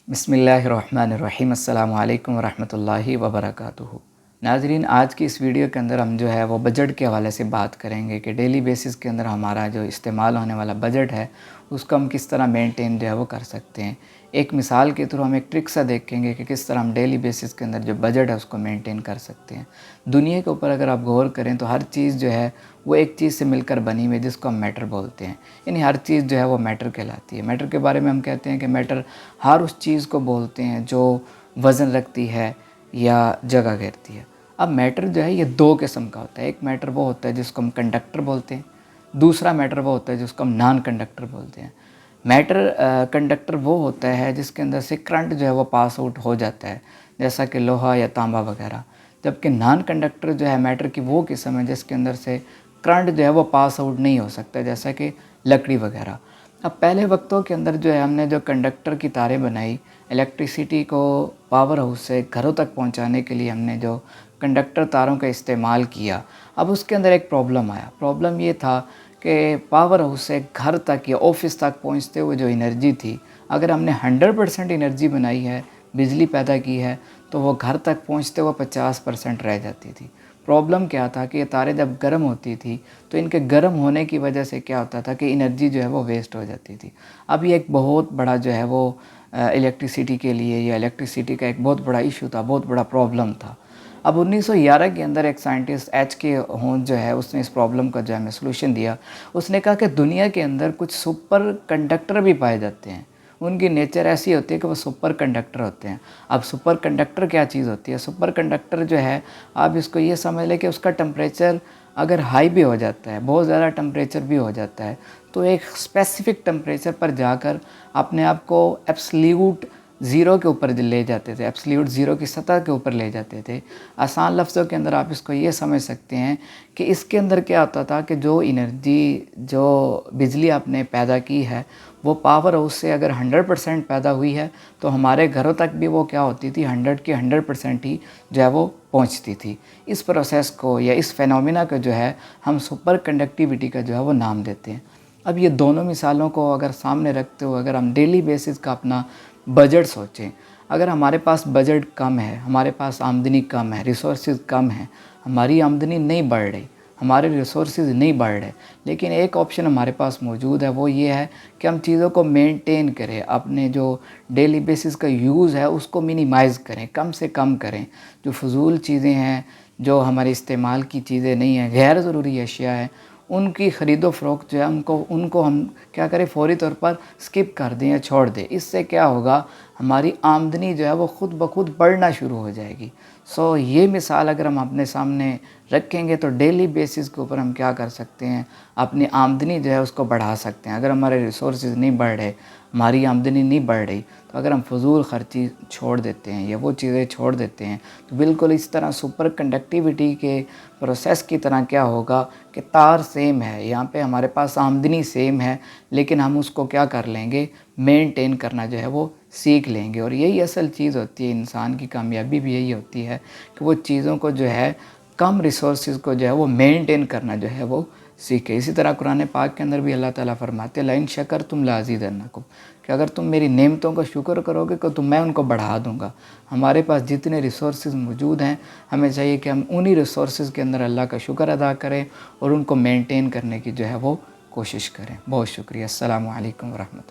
बिस्मिल्लाहिर्रहमानिर्रहीम। अस्सलामु अलैकुम वरहमतुल्लाहि वबरकातुहू। नाज़रीन, आज की इस वीडियो के अंदर हम जो है वो बजट के हवाले से बात करेंगे कि डेली बेसिस के अंदर हमारा जो इस्तेमाल होने वाला बजट है उसको हम किस तरह मेंटेन जो है वो कर सकते हैं। एक मिसाल के थ्रू हम एक ट्रिक सा देखेंगे कि किस तरह हम डेली बेसिस के अंदर जो बजट है उसको मेंटेन कर सकते हैं। दुनिया के ऊपर अगर आप गौर करें तो हर चीज़ जो है वो एक चीज़ से मिलकर बनी हुई है जिसको हम मैटर बोलते हैं। यानी हर चीज़ जो है वो मैटर कहलाती है। मैटर के बारे में हम कहते हैं कि मैटर हर उस चीज़ को बोलते हैं जो वज़न रखती है या जगह घेरती है। अब मैटर जो है ये दो किस्म का होता है। एक मैटर वो होता है जिसको हम कंडक्टर बोलते हैं, दूसरा मैटर वो होता है जिसको हम नॉन कंडक्टर बोलते हैं। मैटर कंडक्टर वो होता है जिसके अंदर से करंट जो है वो पास आउट हो जाता है, जैसा कि लोहा या तांबा वगैरह। जबकि नॉन कंडक्टर जो है मैटर की वो किस्म है जिसके अंदर से करंट जो है वो पास आउट नहीं हो सकता, जैसा कि लकड़ी वगैरह। अब पहले वक्तों के अंदर जो है हमने जो कंडक्टर की तारें बनाई, इलेक्ट्रिसिटी को पावर हाउस से घरों तक पहुंचाने के लिए हमने जो कंडक्टर तारों का इस्तेमाल किया। अब उसके अंदर एक प्रॉब्लम आया। प्रॉब्लम ये था कि पावर हाउस से घर तक या ऑफिस तक पहुंचते हुए जो एनर्जी थी, अगर हमने 100% एनर्जी बनाई है, बिजली पैदा की है, तो वो घर तक पहुंचते हुए 50% रह जाती थी। प्रॉब्लम क्या था कि ये तारें जब गर्म होती थी तो इनके गर्म होने की वजह से क्या होता था कि एनर्जी जो है वो वेस्ट हो जाती थी। अब ये एक बहुत बड़ा जो है वो इलेक्ट्रिसिटी के लिए या इलेक्ट्रिसिटी का एक बहुत बड़ा इशू था, बहुत बड़ा प्रॉब्लम था। अब 1911 के अंदर एक साइंटिस्ट H.K. होन जो है उसने इस प्रॉब्लम का जो है सोल्यूशन दिया। उसने कहा कि दुनिया के अंदर कुछ सुपर कंडक्टर भी पाए जाते हैं। उनकी नेचर ऐसी होती है कि वो सुपर कंडक्टर होते हैं। अब सुपर कंडक्टर क्या चीज़ होती है? सुपर कंडक्टर जो है, आप इसको ये समझ लें कि उसका टेम्परेचर अगर हाई भी हो जाता है, बहुत ज़्यादा टेम्परेचर भी हो जाता है, तो एक स्पेसिफ़िक टेम्परेचर पर जाकर अपने आप को एब्सोल्यूट ज़ीरो के ऊपर ले जाते थे, एब्सोल्यूट ज़ीरो की सतह के ऊपर ले जाते थे। आसान लफ्ज़ों के अंदर आप इसको ये समझ सकते हैं कि इसके अंदर क्या होता था कि जो एनर्जी, जो बिजली आपने पैदा की है, वो पावर हाउस से अगर 100% पैदा हुई है तो हमारे घरों तक भी वो क्या होती थी, 100 की 100% ही जो है वो पहुंचती थी। इस प्रोसेस को या इस फेनोमेना को जो है हम सुपर कंडक्टिविटी का जो है वो नाम देते हैं। अब ये दोनों मिसालों को अगर सामने रखते हुए अगर हम डेली बेसिस का अपना बजट सोचें, अगर हमारे पास बजट कम है, हमारे पास आमदनी कम है, रिसोर्सेज कम है, हमारी आमदनी नहीं बढ़ रही, हमारे रिसोर्सेज नहीं बढ़ रहे, लेकिन एक ऑप्शन हमारे पास मौजूद है, वो ये है कि हम चीज़ों को मेंटेन करें, अपने जो डेली बेसिस का यूज़ है उसको मिनिमाइज़ करें, कम से कम करें। जो फ़जूल चीज़ें हैं, जो हमारे इस्तेमाल की चीज़ें नहीं हैं, गैर ज़रूरी अशिया है, उनकी ख़रीदो फ़रोख्त जो है उनको हम क्या करें, फ़ौरी तौर पर स्किप कर दें या छोड़ दें। इससे क्या होगा, हमारी आमदनी जो है वो ख़ुद ब खुद बढ़ना शुरू हो जाएगी। ये मिसाल अगर हम अपने सामने रखेंगे तो डेली बेसिस के ऊपर हम क्या कर सकते हैं, अपनी आमदनी जो है उसको बढ़ा सकते हैं। अगर हमारे रिसोर्सेज नहीं बढ़ रहे, हमारी आमदनी नहीं बढ़ रही, तो अगर हम फ़जूल ख़र्ची छोड़ देते हैं या वो चीज़ें छोड़ देते हैं, तो बिल्कुल इस तरह सुपर कंडक्टिविटी के प्रोसेस की तरह क्या होगा कि तार सेम है, यहाँ पे हमारे पास आमदनी सेम है, लेकिन हम उसको क्या कर लेंगे, मेंटेन करना जो है वो सीख लेंगे। और यही असल चीज़ होती है, इंसान की कामयाबी भी यही होती है कि वो चीज़ों को जो है, कम रिसोर्सेज को जो है वो मेंटेन करना जो है वो सीखे। इसी तरह कुरान पाक के अंदर भी अल्लाह ताला फरमाते हैं, लाइन शकर तुम लाज़ीदन्नकुम, कि अगर तुम मेरी नेमतों का शुक्र करोगे तो मैं उनको बढ़ा दूँगा। हमारे पास जितने रिसोर्सेज मौजूद हैं, हमें चाहिए कि हम उन्हीं रिसोर्सेज के अंदर अल्लाह का शुक्र अदा करें और उनको मेंटेन करने की जो है वो कोशिश करें। बहुत शुक्रिया। अस्सलामु अलैकुम वरहमतुल्लाह।